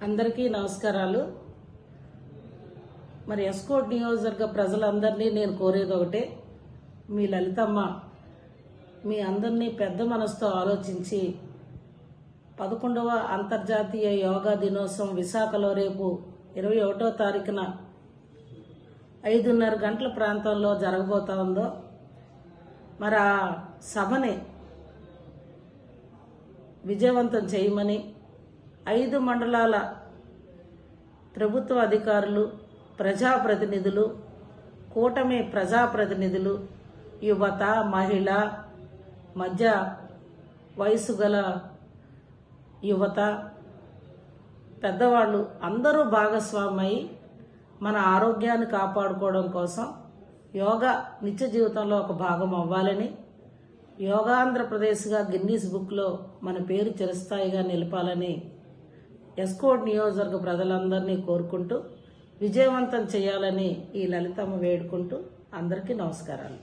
అందరికీ నమస్కారాలు. మరి ఎస్కోట్ నియోజకవర్గ ప్రజలందరినీ నేను కోరేది ఒకటే, మీ లలితమ్మ మీ అందరినీ పెద్ద మనసుతో ఆలోచించి 11వ అంతర్జాతీయ యోగా దినోత్సవం విశాఖలో రేపు 21వ తారీఖున 5:30 గంటల ప్రాంతంలో జరగబోతా ఉందో, మరి ఆ సభని విజయవంతం చేయమని 5 మండలాల ప్రభుత్వ అధికారులు, ప్రజాప్రతినిధులు, కూటమి ప్రజాప్రతినిధులు, యువత, మహిళ, మధ్య వయసు గల యువత, పెద్దవాళ్ళు అందరూ భాగస్వామై మన ఆరోగ్యాన్ని కాపాడుకోవడం కోసం యోగా నిత్య జీవితంలో ఒక భాగం అవ్వాలని, యోగా ఆంధ్రప్రదేశ్గా గిన్నీస్ బుక్లో మన పేరు చిరస్థాయిగా నిలపాలని ఎస్కోట్ నియోజకవర్గ ప్రజలందరినీ కోరుకుంటూ విజయవంతం చేయాలని ఈ లలితమ్మ వేడుకుంటూ అందరికీ నమస్కారాలు.